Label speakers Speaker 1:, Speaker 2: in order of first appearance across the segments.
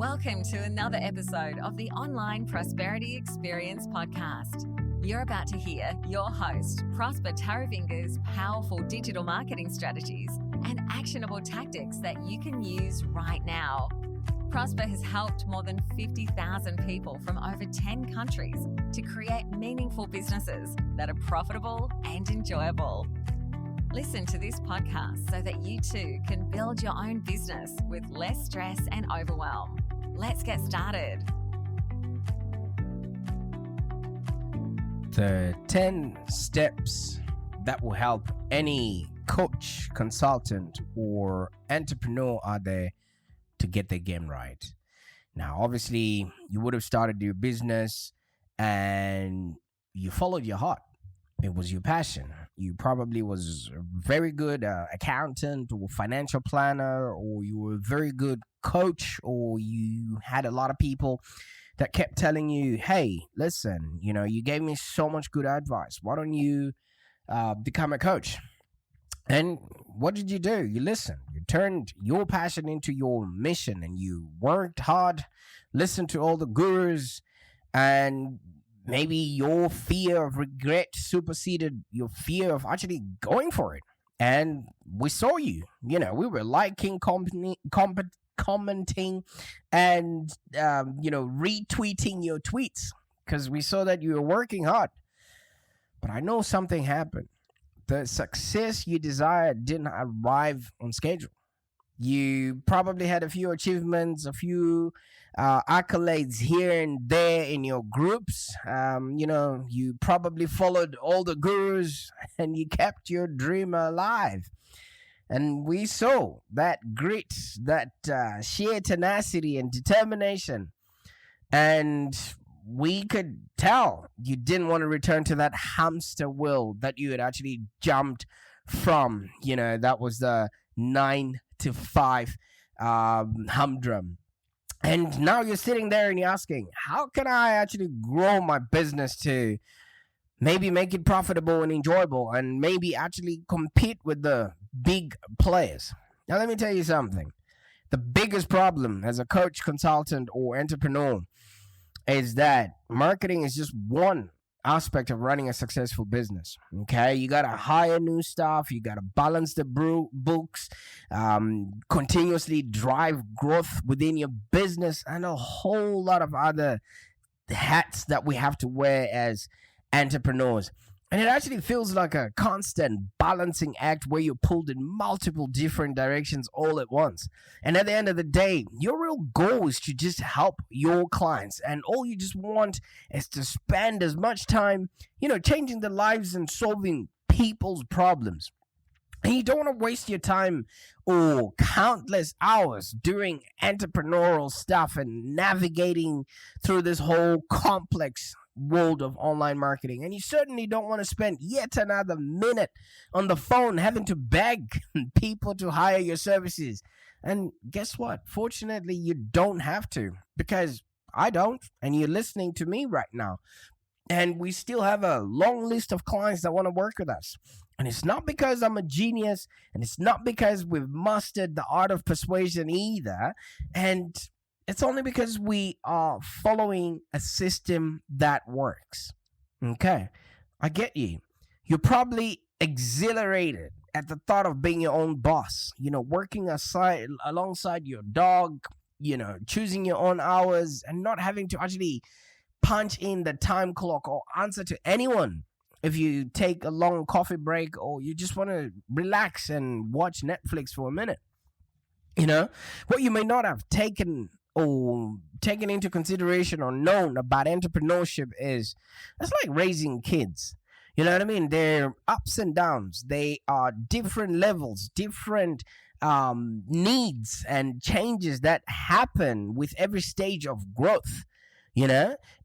Speaker 1: Welcome to another episode of the Online Prosperity Experience podcast. You're about to hear your host, Prosper Taravinga's powerful digital marketing strategies and actionable tactics that you can use right now. Prosper has helped more than 50,000 people from over 10 countries to create meaningful businesses that are profitable and enjoyable. Listen to this podcast so that you too can build your own business with less stress and overwhelm. Let's get started.
Speaker 2: The 10 steps that will help any coach, consultant, or entrepreneur out there to get their game right. Now, obviously, you would have started your business and you followed your heart. It was your passion. You probably was a very good accountant or financial planner, or you were a very good coach, or you had a lot of people that kept telling you, hey, listen, you gave me so much good advice. Why don't you become a coach? And what did you do? You listened. You turned your passion into your mission, and you worked hard, listened to all the gurus, and maybe your fear of regret superseded your fear of actually going for it. And we saw you. We were liking, commenting, and retweeting your tweets because we saw that you were working hard. But I know something happened. The success you desired didn't arrive on schedule. You probably had a few achievements, a few accolades here and there in your groups. You probably followed all the gurus and you kept your dream alive. And we saw that grit, that sheer tenacity and determination. And we could tell you didn't want to return to that hamster wheel that you had actually jumped from. That was the 9 to 5 humdrum. And now you're sitting there and you're asking, how can I actually grow my business to maybe make it profitable and enjoyable and maybe actually compete with the big players? Now, let me tell you something. The biggest problem as a coach, consultant, or entrepreneur is that marketing is just one aspect of running a successful business. Okay, you gotta hire new staff, you gotta balance the books, continuously drive growth within your business, and a whole lot of other hats that we have to wear as entrepreneurs. And it actually feels like a constant balancing act where you're pulled in multiple different directions all at once. And at the end of the day, your real goal is to just help your clients. And all you just want is to spend as much time, changing their lives and solving people's problems. And you don't want to waste your time or countless hours doing entrepreneurial stuff and navigating through this whole complex world of online marketing. And you certainly don't want to spend yet another minute on the phone having to beg people to hire your services. And guess what? Fortunately, you don't have to, because I don't, and you're listening to me right now. And we still have a long list of clients that want to work with us. And it's not because I'm a genius, and it's not because we've mastered the art of persuasion either. And it's only because we are following a system that works. Okay, I get you. You're probably exhilarated at the thought of being your own boss, working alongside your dog, choosing your own hours and not having to actually punch in the time clock or answer to anyone if you take a long coffee break or you just want to relax and watch Netflix for a minute. What you may not have taken into consideration or known about entrepreneurship is it's like raising kids. You know what I mean? They're ups and downs. They are different levels, different needs and changes that happen with every stage of growth.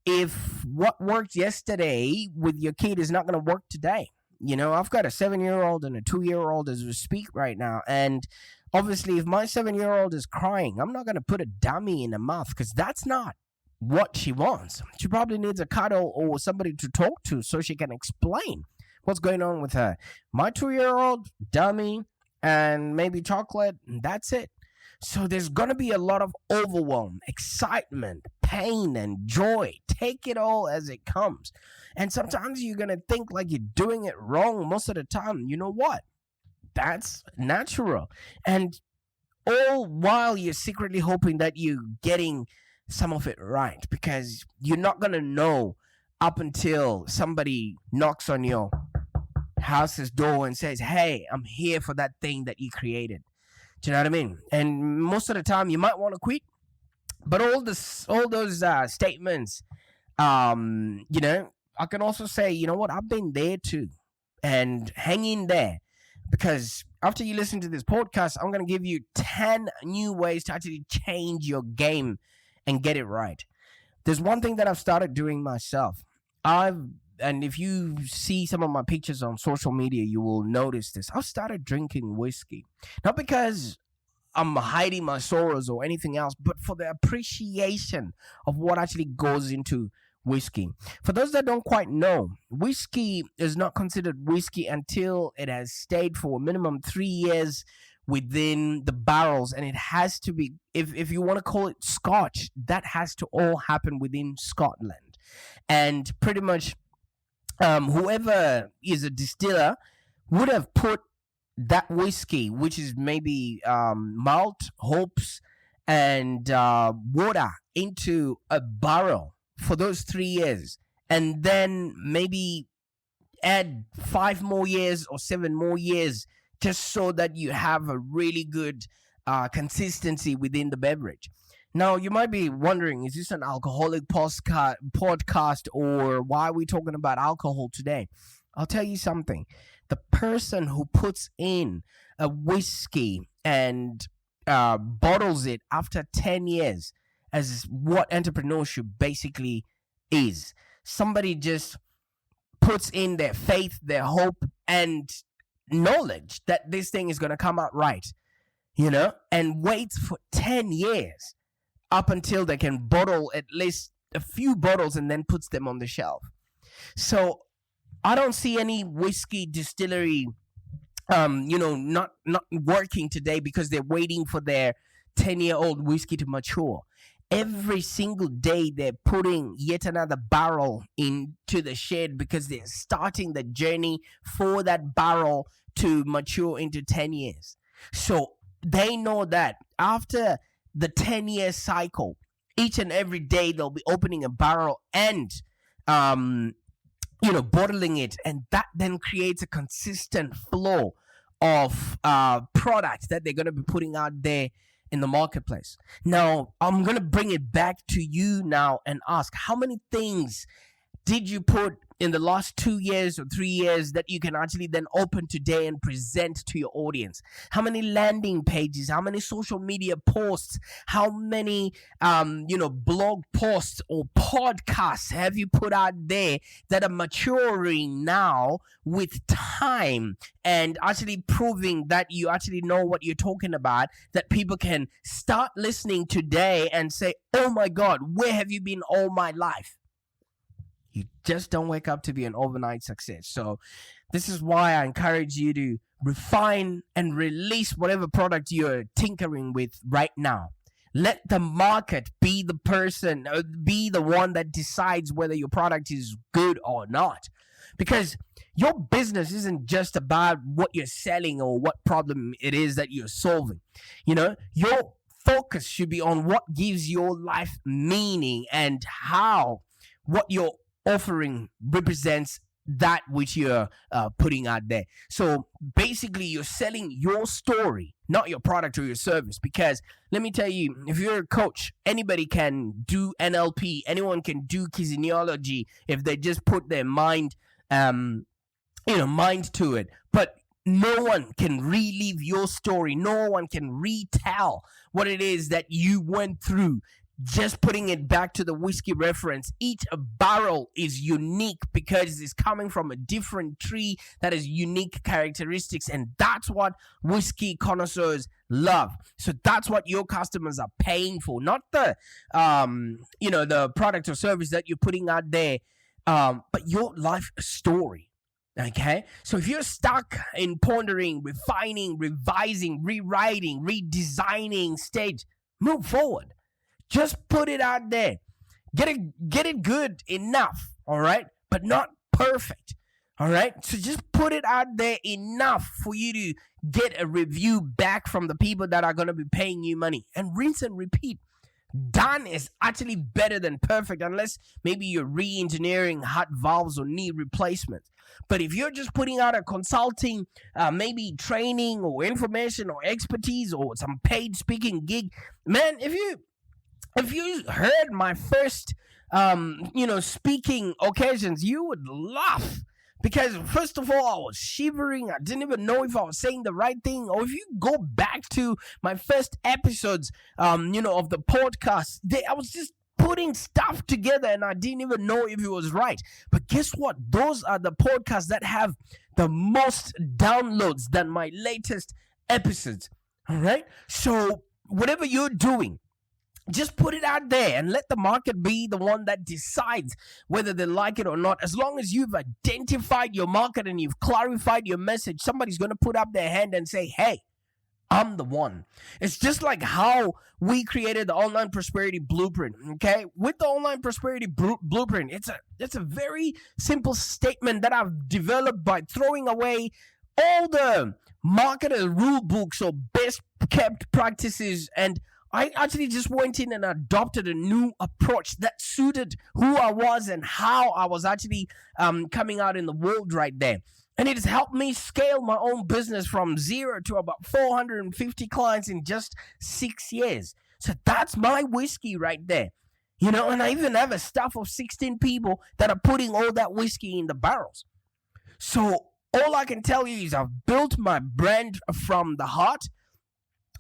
Speaker 2: If what worked yesterday with your kid is not going to work today. I've got a 7-year-old and a 2-year-old as we speak right now. And obviously, if my 7-year-old is crying, I'm not going to put a dummy in her mouth because that's not what she wants. She probably needs a cuddle or somebody to talk to so she can explain what's going on with her. My 2-year-old, dummy, and maybe chocolate, that's it. So there's going to be a lot of overwhelm, excitement, pain, and joy. Take it all as it comes. And sometimes you're going to think like you're doing it wrong most of the time. You know what? That's natural. And all while you're secretly hoping that you're getting some of it right, because you're not going to know up until somebody knocks on your house's door and says, hey, I'm here for that thing that you created. Do you know what I mean? And most of the time you might want to quit, but all those statements, I can also say, you know what, I've been there too, and hang in there, because after you listen to this podcast, I'm going to give you 10 new ways to actually change your game and get it right. There's one thing that I've started doing myself. And if you see some of my pictures on social media, you will notice this. I've started drinking whiskey. Not because I'm hiding my sorrows or anything else, but for the appreciation of what actually goes into whiskey. For those that don't quite know, whiskey is not considered whiskey until it has stayed for a minimum 3 years within the barrels, and it has to be, if you want to call it Scotch, that has to all happen within Scotland. And pretty much whoever is a distiller would have put that whiskey, which is maybe malt, hops, and water, into a barrel for those 3 years, and then maybe add 5 more years or 7 more years, just so that you have a really good consistency within the beverage. Now, you might be wondering, is this an alcoholic podcast, or why are we talking about alcohol today? I'll tell you something. The person who puts in a whiskey and bottles it after 10 years, as what entrepreneurship basically is. Somebody just puts in their faith, their hope, and knowledge that this thing is going to come out right, and waits for 10 years up until they can bottle at least a few bottles and then puts them on the shelf. So I don't see any whiskey distillery, not working today because they're waiting for their 10-year-old whiskey to mature. Every single day they're putting yet another barrel into the shed because they're starting the journey for that barrel to mature into 10 years. So they know that after the 10-year cycle, each and every day they'll be opening a barrel and bottling it, and that then creates a consistent flow of product that they're going to be putting out there in the marketplace. Now, I'm going to bring it back to you now and ask, how many things did you put in the last 2 years or 3 years that you can actually then open today and present to your audience? How many landing pages, how many social media posts, how many blog posts or podcasts have you put out there that are maturing now with time and actually proving that you actually know what you're talking about, that people can start listening today and say, oh my God, where have you been all my life? You just don't wake up to be an overnight success. So this is why I encourage you to refine and release whatever product you're tinkering with right now. Let the market be the person, be the one that decides whether your product is good or not. Because your business isn't just about what you're selling or what problem it is that you're solving. Your focus should be on what gives your life meaning and how what you're offering represents that which you're putting out there. So basically, you're selling your story, not your product or your service. Because let me tell you, if you're a coach, anybody can do NLP, anyone can do kinesiology if they just put their mind to it. But no one can relive your story. No one can retell what it is that you went through. Just putting it back to the whiskey reference, each barrel is unique because it's coming from a different tree that has unique characteristics, and that's what whiskey connoisseurs love. So that's what your customers are paying for, not the the product or service that you're putting out there, but your life story. Okay, so if you're stuck in pondering, refining, revising, rewriting, redesigning stage, move forward. Just put it out there. Get it good enough, all right? But not perfect, all right? So just put it out there enough for you to get a review back from the people that are going to be paying you money. And rinse and repeat. Done is actually better than perfect, unless maybe you're re-engineering heart valves or knee replacements. But if you're just putting out a consulting, maybe training or information or expertise or some paid speaking gig, man, if you heard my first speaking occasions, you would laugh. Because first of all, I was shivering. I didn't even know if I was saying the right thing. Or if you go back to my first episodes, of the podcast, I was just putting stuff together and I didn't even know if it was right. But guess what? Those are the podcasts that have the most downloads than my latest episodes. All right? So whatever you're doing, just put it out there and let the market be the one that decides whether they like it or not. As long as you've identified your market and you've clarified your message, somebody's going to put up their hand and say, hey, I'm the one. It's just like how we created the Online Prosperity Blueprint, okay? With the Online Prosperity Blueprint, it's a very simple statement that I've developed by throwing away all the marketer rule books or best kept practices, and I actually just went in and adopted a new approach that suited who I was and how I was actually coming out in the world right there. And it has helped me scale my own business from 0 to about 450 clients in just 6 years. So that's my whiskey right there. And I even have a staff of 16 people that are putting all that whiskey in the barrels. So all I can tell you is I've built my brand from the heart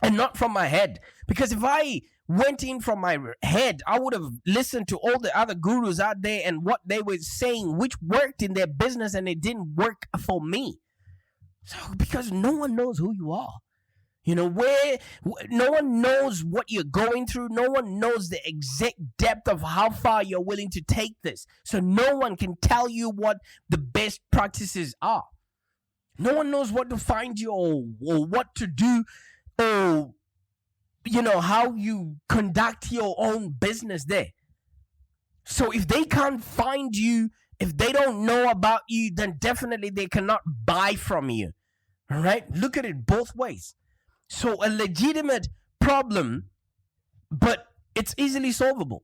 Speaker 2: and not from my head. Because if I went in from my head, I would have listened to all the other gurus out there and what they were saying, which worked in their business and it didn't work for me. So because no one knows who you are. No one knows what you're going through. No one knows the exact depth of how far you're willing to take this. So no one can tell you what the best practices are. No one knows what to find you or what to do, or how you conduct your own business there. So if they can't find you, if they don't know about you, then definitely they cannot buy from you. All right? Look at it both ways. So a legitimate problem, but it's easily solvable.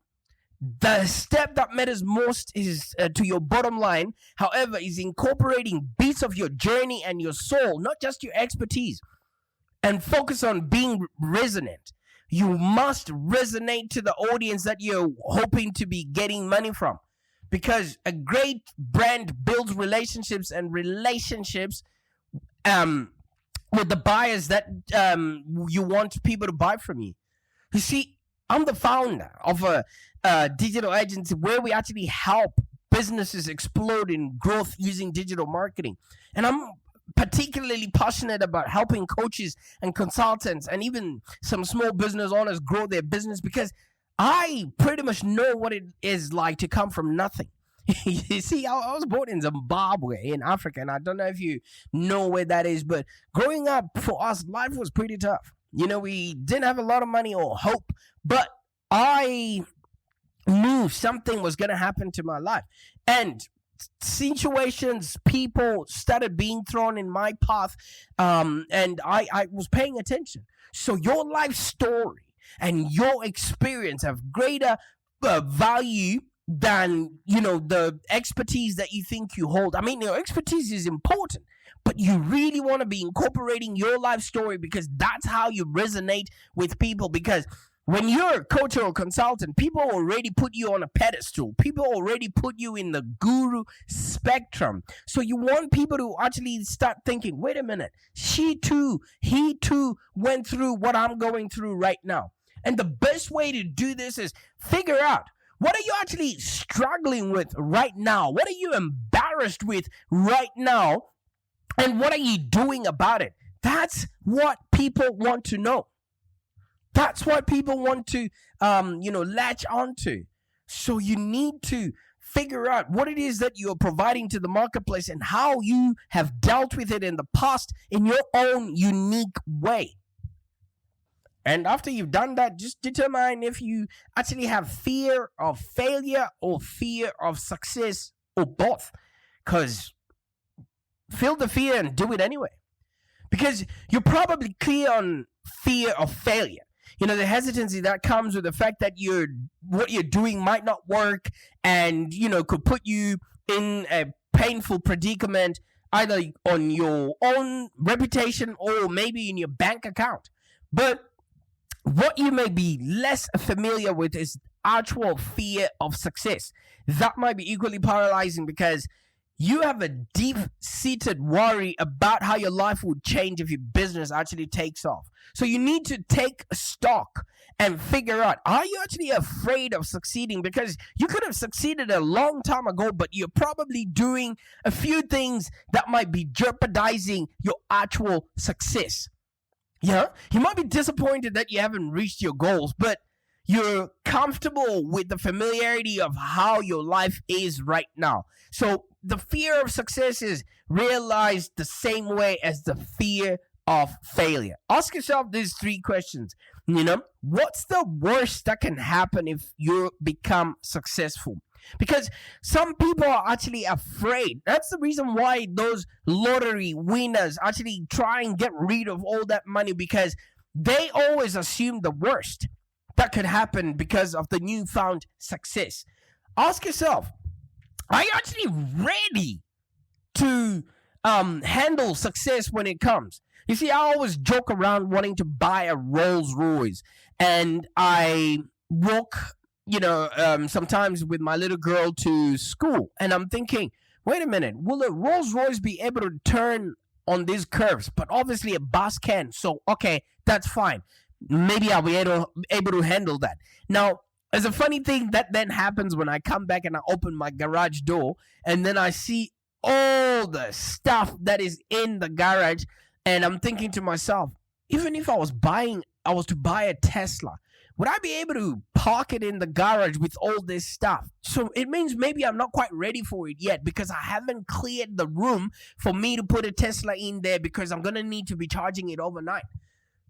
Speaker 2: The step that matters most is to your bottom line, however, is incorporating bits of your journey and your soul, not just your expertise, and focus on being resonant. You must resonate to the audience that you're hoping to be getting money from, because a great brand builds relationships, and relationships with the buyers that you want people to buy from you. You see, I'm the founder of a digital agency where we actually help businesses explode in growth using digital marketing. And I'm particularly passionate about helping coaches and consultants and even some small business owners grow their business, because I pretty much know what it is like to come from nothing. You see, I was born in Zimbabwe in Africa, and I don't know if you know where that is, but growing up for us, life was pretty tough. We didn't have a lot of money or hope, but I knew something was going to happen to my life. And situations, people started being thrown in my path, and I was paying attention. So your life story and your experience have greater value than the expertise that you think you hold. I mean, your expertise is important, but you really want to be incorporating your life story, because that's how you resonate with people. Because when you're a coach or a consultant, people already put you on a pedestal. People already put you in the guru spectrum. So you want people to actually start thinking, wait a minute, he too went through what I'm going through right now. And the best way to do this is figure out, what are you actually struggling with right now? What are you embarrassed with right now? And what are you doing about it? That's what people want to know. That's what people want to, latch onto. So you need to figure out what it is that you're providing to the marketplace and how you have dealt with it in the past in your own unique way. And after you've done that, just determine if you actually have fear of failure or fear of success or both. Because feel the fear and do it anyway. Because you're probably clear on fear of failure. You know, the hesitancy that comes with the fact that what you're doing might not work and, could put you in a painful predicament either on your own reputation or maybe in your bank account. But what you may be less familiar with is actual fear of success. That might be equally paralyzing because you have a deep-seated worry about how your life would change if your business actually takes off. So you need to take stock and figure out, are you actually afraid of succeeding? Because you could have succeeded a long time ago, but you're probably doing a few things that might be jeopardizing your actual success. Yeah, you might be disappointed that you haven't reached your goals, but you're comfortable with the familiarity of how your life is right now. So the fear of success is realized the same way as the fear of failure. Ask yourself these 3 questions. What's the worst that can happen if you become successful? Because some people are actually afraid. That's the reason why those lottery winners actually try and get rid of all that money, because they always assume the worst that could happen because of the newfound success. Ask yourself, are you actually ready to handle success when it comes? You see, I always joke around wanting to buy a Rolls Royce, and I walk sometimes with my little girl to school, and I'm thinking, wait a minute, will a Rolls Royce be able to turn on these curves? But obviously a bus can, so okay, that's fine. Maybe I'll be able to handle that. Now, there's a funny thing that then happens when I come back and I open my garage door, and then I see all the stuff that is in the garage, and I'm thinking to myself, even if I was to buy a Tesla, would I be able to park it in the garage with all this stuff? So it means maybe I'm not quite ready for it yet because I haven't cleared the room for me to put a Tesla in there, because I'm going to need to be charging it overnight.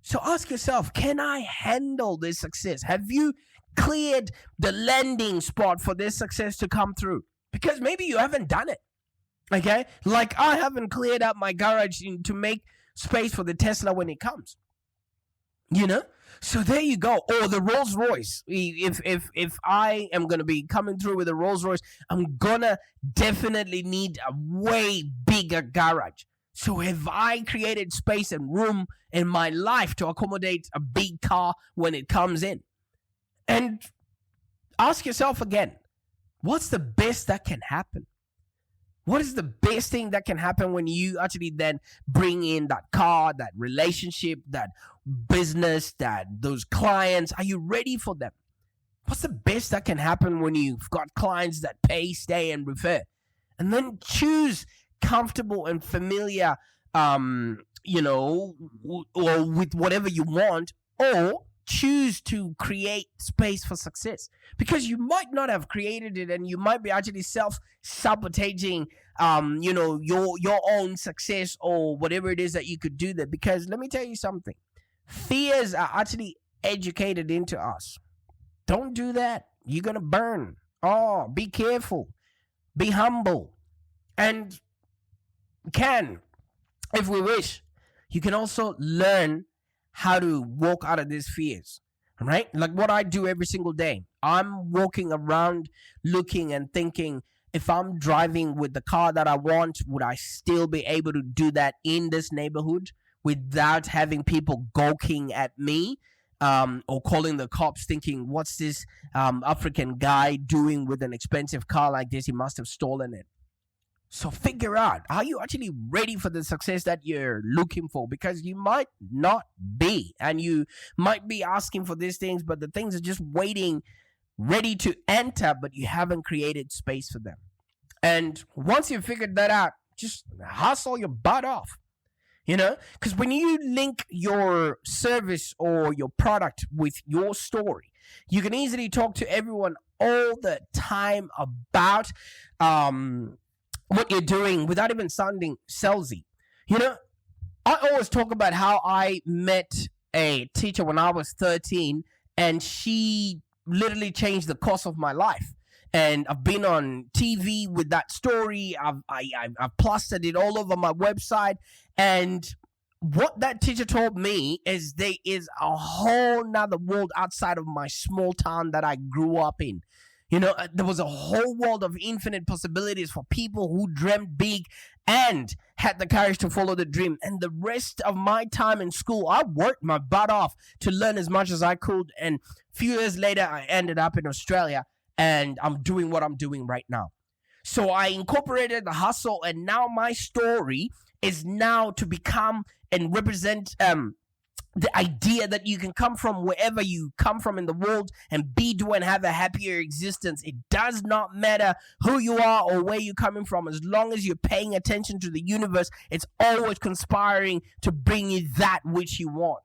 Speaker 2: So ask yourself, can I handle this success? Have you cleared the landing spot for this success to come through? Because maybe you haven't done it. Okay? Like I haven't cleared up my garage to make space for the Tesla when it comes. So there you go. Or the Rolls Royce. If I am going to be coming through with a Rolls Royce, I'm going to definitely need a way bigger garage. So have I created space and room in my life to accommodate a big car when it comes in? And ask yourself again, what's the best that can happen? What is the best thing that can happen when you actually then bring in that car, that relationship, that business, those clients? Are you ready for them? What's the best that can happen when you've got clients that pay, stay, and refer? And then choose comfortable and familiar, or with whatever you want, or choose to create space for success, because you might not have created it and you might be actually self-sabotaging your own success or whatever it is that you could do there. Because let me tell you something, fears are actually educated into us. Don't do that. You're gonna burn. Be careful, be humble, and if we wish, you can also learn how to walk out of these fears, right? Like what I do every single day. I'm walking around looking and thinking, if I'm driving with the car that I want, would I still be able to do that in this neighborhood without having people gawking at me, or calling the cops thinking, what's this African guy doing with an expensive car like this? He must have stolen it. So figure out, are you actually ready for the success that you're looking for? Because you might not be, and you might be asking for these things, but the things are just waiting, ready to enter, but you haven't created space for them. And once you've figured that out, just hustle your butt off. Because when you link your service or your product with your story, you can easily talk to everyone all the time about what you're doing without even sounding salesy. I always talk about how I met a teacher when I was 13, and she literally changed the course of my life. And I've been on TV with that story. I've plastered it all over my website. And what that teacher told me is there is a whole nother world outside of my small town that I grew up in. There was a whole world of infinite possibilities for people who dreamt big and had the courage to follow the dream. And the rest of my time in school, I worked my butt off to learn as much as I could. And a few years later, I ended up in Australia, and I'm doing what I'm doing right now. So I incorporated the hustle, and now my story is now to become and represent the idea that you can come from wherever you come from in the world and do and have a happier existence. It does not matter who you are or where you're coming from. As long as you're paying attention to the universe, it's always conspiring to bring you that which you want.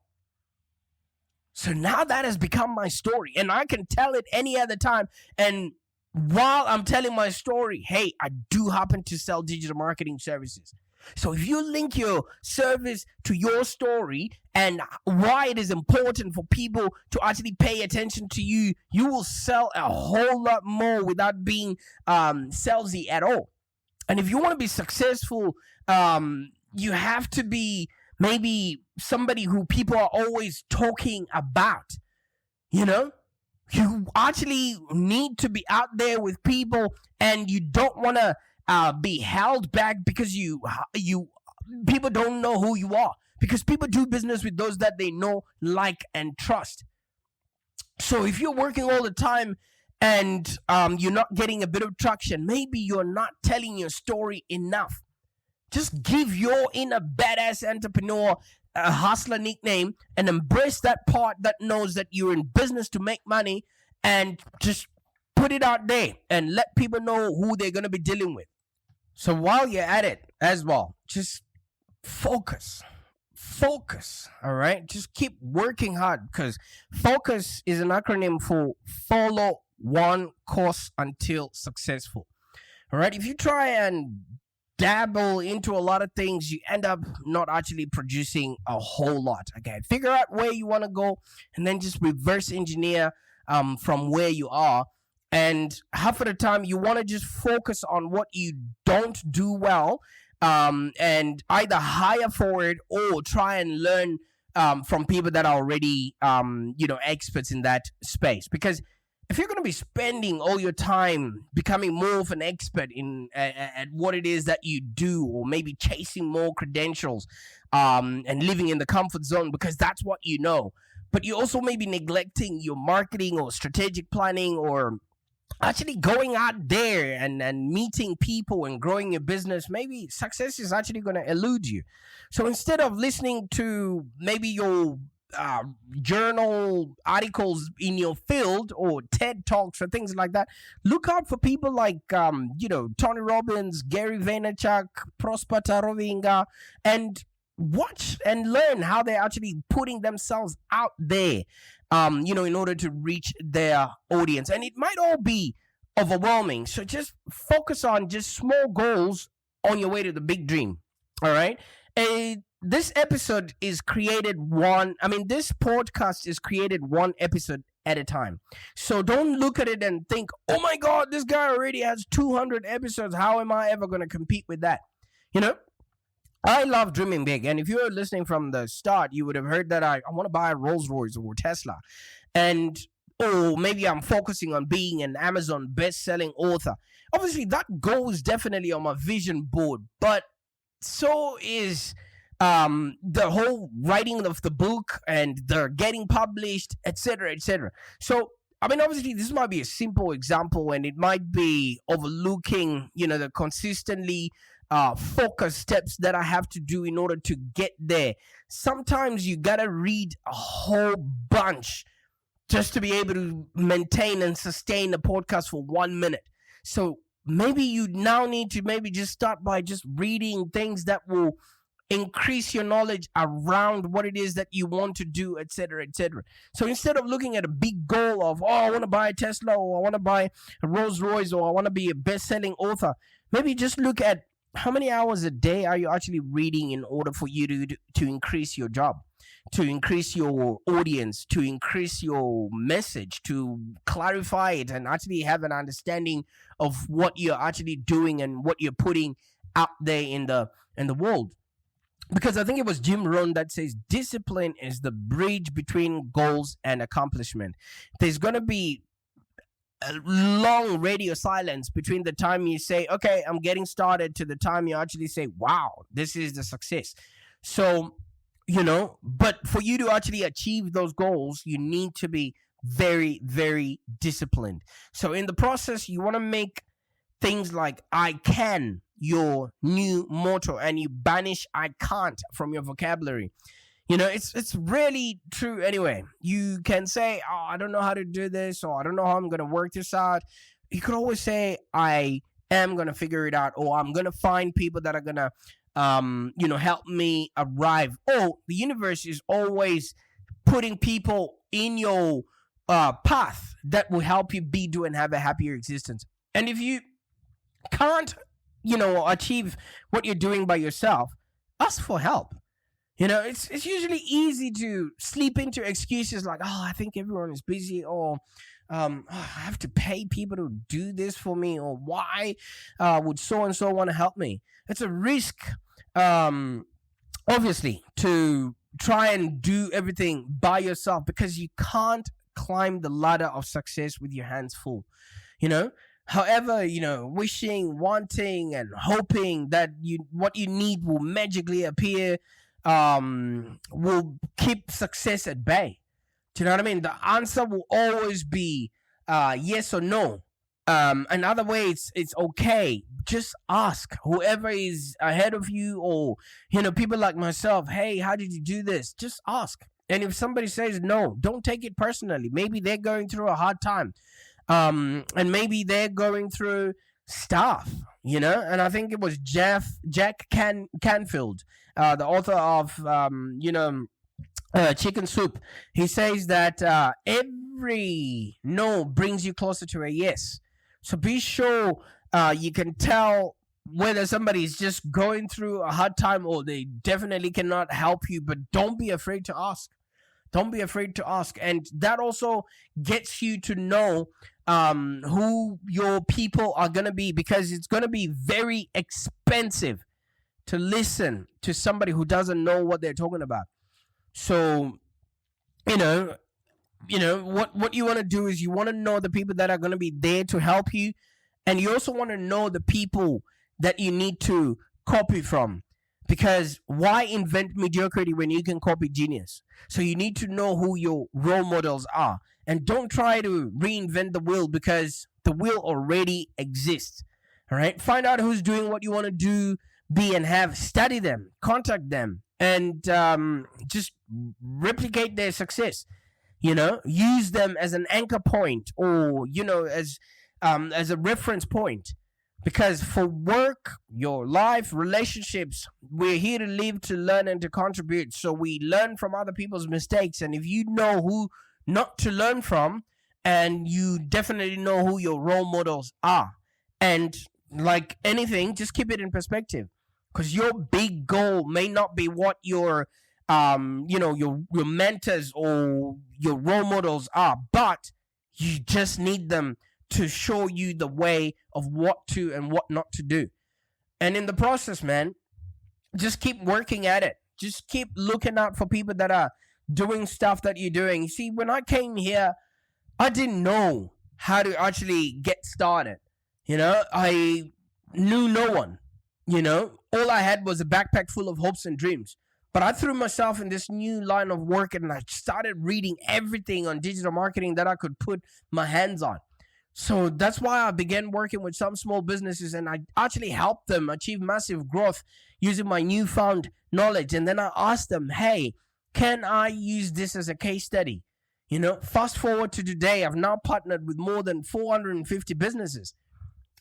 Speaker 2: So now that has become my story, and I can tell it any other time. And while I'm telling my story, hey, I do happen to sell digital marketing services. So if you link your service to your story and why it is important for people to actually pay attention to you, you will sell a whole lot more without being salesy at all. And if you want to be successful, you have to be maybe somebody who people are always talking about. You actually need to be out there with people, and you don't want to be held back because people don't know who you are, because people do business with those that they know, like, and trust. So if you're working all the time and you're not getting a bit of traction, maybe you're not telling your story enough. Just give your inner badass entrepreneur a hustler nickname and embrace that part that knows that you're in business to make money, and just put it out there and let people know who they're going to be dealing with. So while you're at it as well, just focus, all right? Just keep working hard, because focus is an acronym for follow one course until successful, all right? If you try and dabble into a lot of things, you end up not actually producing a whole lot. Okay, figure out where you want to go, and then just reverse engineer from where you are. And half of the time, you want to just focus on what you don't do well, and either hire for it or try and learn from people that are already experts in that space. Because if you're going to be spending all your time becoming more of an expert in at what it is that you do, or maybe chasing more credentials and living in the comfort zone because that's what you know, but you also may be neglecting your marketing or strategic planning, or actually going out there and meeting people and growing your business, maybe success is actually going to elude you. So instead of listening to maybe your journal articles in your field or TED Talks or things like that, look out for people like Tony Robbins, Gary Vaynerchuk, Prosper Taravinga, and watch and learn how they're actually putting themselves out there in order to reach their audience. And it might all be overwhelming, so just focus on just small goals on your way to the big dream. All right. This episode is created this podcast is created one episode at a time. So don't look at it and think, oh my God, this guy already has 200 episodes. How am I ever going to compete with that? I love dreaming big. And if you were listening from the start, you would have heard that I want to buy a Rolls Royce or Tesla. Or maybe I'm focusing on being an Amazon best-selling author. Obviously, that goal is definitely on my vision board, but so is the whole writing of the book and the getting published, etc., etc. So, obviously, this might be a simple example, and it might be overlooking, the consistently focused steps that I have to do in order to get there. Sometimes you gotta read a whole bunch just to be able to maintain and sustain a podcast for 1 minute. So maybe you now need to maybe just start by just reading things that will increase your knowledge around what it is that you want to do, etc., etc. So instead of looking at a big goal of, I want to buy a Tesla, or I want to buy a Rolls Royce, or I want to be a best-selling author, maybe just look at how many hours a day are you actually reading in order for you to increase your job, to increase your audience, to increase your message, to clarify it, and actually have an understanding of what you're actually doing and what you're putting out there in the world. Because I think it was Jim Rohn that says discipline is the bridge between goals and accomplishment. There's going to be a long radio silence between the time you say, okay, I'm getting started, to the time you actually say, wow, this is the success. So, but for you to actually achieve those goals, you need to be very, very disciplined. So in the process, you want to make things like I can your new motto, and you banish I can't from your vocabulary. It's really true anyway. You can say, I don't know how to do this, or I don't know how I'm going to work this out. You could always say, I am going to figure it out, or I'm going to find people that are going to, help me arrive. Oh, the universe is always putting people in your path that will help you do and have a happier existence. And if you can't, achieve what you're doing by yourself, ask for help. It's usually easy to sleep into excuses like, I think everyone is busy, or I have to pay people to do this for me, or why would so-and-so want to help me? It's a risk, obviously, to try and do everything by yourself, because you can't climb the ladder of success with your hands full. However, wishing, wanting, and hoping that what you need will magically appear will keep success at bay. Do you know what I mean? The answer will always be yes or no. Another way, it's okay. Just ask whoever is ahead of you, or people like myself. Hey, how did you do this? Just ask. And if somebody says no, don't take it personally. Maybe they're going through a hard time. And maybe they're going through stuff, and I think it was Jack Canfield, the author of, Chicken Soup. He says that every no brings you closer to a yes. So be sure you can tell whether somebody's just going through a hard time, or they definitely cannot help you, but don't be afraid to ask. Don't be afraid to ask. And that also gets you to know who your people are going to be, because it's going to be very expensive to listen to somebody who doesn't know what they're talking about. So, what you want to do is you want to know the people that are going to be there to help you. And you also want to know the people that you need to copy from. Because why invent mediocrity when you can copy genius? So you need to know who your role models are. And don't try to reinvent the wheel, because the wheel already exists. All right? Find out who's doing what you want to do, be, and have. Study them. Contact them. And just replicate their success. Use them as an anchor point, or, as a reference point. Because for work, your life, relationships, we're here to live, to learn, and to contribute. So we learn from other people's mistakes. And if you know who not to learn from, and you definitely know who your role models are. And like anything, just keep it in perspective. Because your big goal may not be what your mentors or your role models are. But you just need them to show you the way of what to and what not to do. And in the process, man, just keep working at it. Just keep looking out for people that are doing stuff that you're doing. You see, when I came here, I didn't know how to actually get started. I knew no one. All I had was a backpack full of hopes and dreams. But I threw myself in this new line of work, and I started reading everything on digital marketing that I could put my hands on. So that's why I began working with some small businesses, and I actually helped them achieve massive growth using my newfound knowledge. And then I asked them, hey, can I use this as a case study? Fast forward to today, I've now partnered with more than 450 businesses.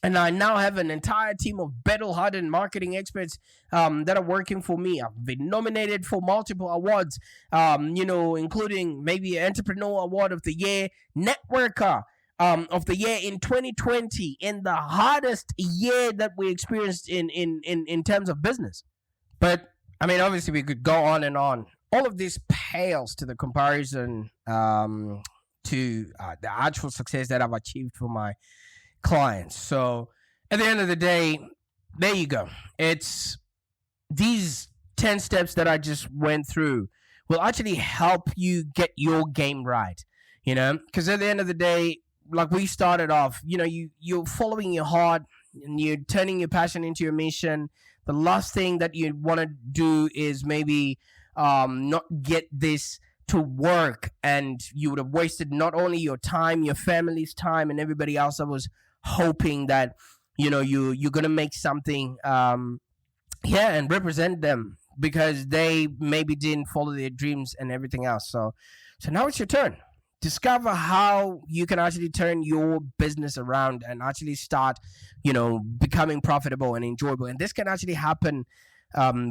Speaker 2: And I now have an entire team of battle-hardened marketing experts that are working for me. I've been nominated for multiple awards, including maybe Entrepreneur Award of the Year, Networker of the Year in 2020, in the hardest year that we experienced in terms of business. But, I mean, obviously we could go on and on. All of this pales to the comparison to the actual success that I've achieved for my clients. So at the end of the day, there you go. It's these 10 steps that I just went through will actually help you get your game right, because at the end of the day, like we started off, you're following your heart and you're turning your passion into your mission. The last thing that you want to do is maybe not get this to work, and you would have wasted not only your time, your family's time, and everybody else that was hoping that you're gonna make something and represent them, because they maybe didn't follow their dreams and everything else. So now it's your turn. Discover how you can actually turn your business around and actually start becoming profitable and enjoyable. And this can actually happen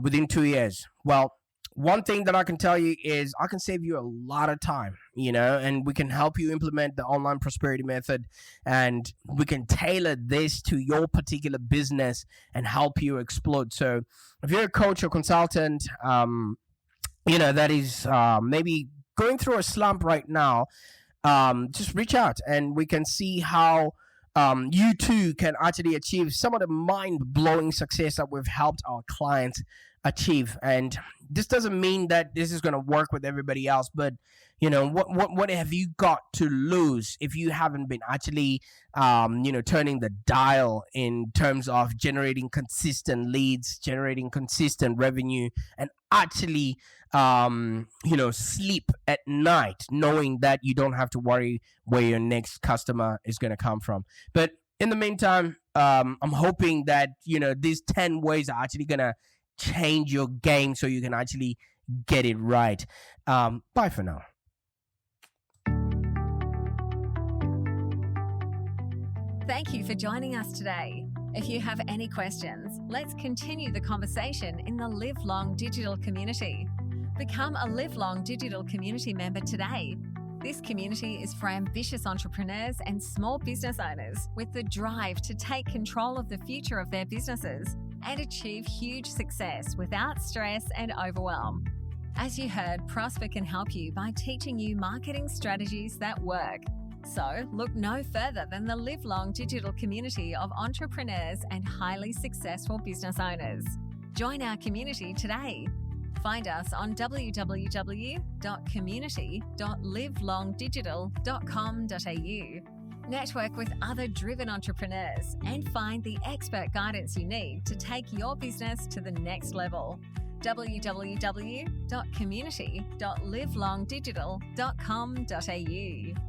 Speaker 2: within 2 years. Well, one thing that I can tell you is I can save you a lot of time, and we can help you implement the online prosperity method, and we can tailor this to your particular business and help you explode. So if you're a coach or consultant, that is maybe going through a slump right now, just reach out and we can see how you too can actually achieve some of the mind-blowing success that we've helped our clients achieve. And this doesn't mean that this is going to work with everybody else, but what have you got to lose if you haven't been actually turning the dial in terms of generating consistent leads, generating consistent revenue, and actually sleep at night knowing that you don't have to worry where your next customer is going to come from. But in the meantime, I'm hoping that these 10 ways are actually going to change your game so you can actually get it right. Bye for now.
Speaker 1: Thank you for joining us today. If you have any questions, let's continue the conversation in the Live Long Digital community. Become a Live Long Digital community member today. This community is for ambitious entrepreneurs and small business owners with the drive to take control of the future of their businesses and achieve huge success without stress and overwhelm. As you heard, Prosper can help you by teaching you marketing strategies that work. So look no further than the Live Long Digital community of entrepreneurs and highly successful business owners. Join our community today. Find us on www.community.livelongdigital.com.au. Network with other driven entrepreneurs and find the expert guidance you need to take your business to the next level. www.community.livelongdigital.com.au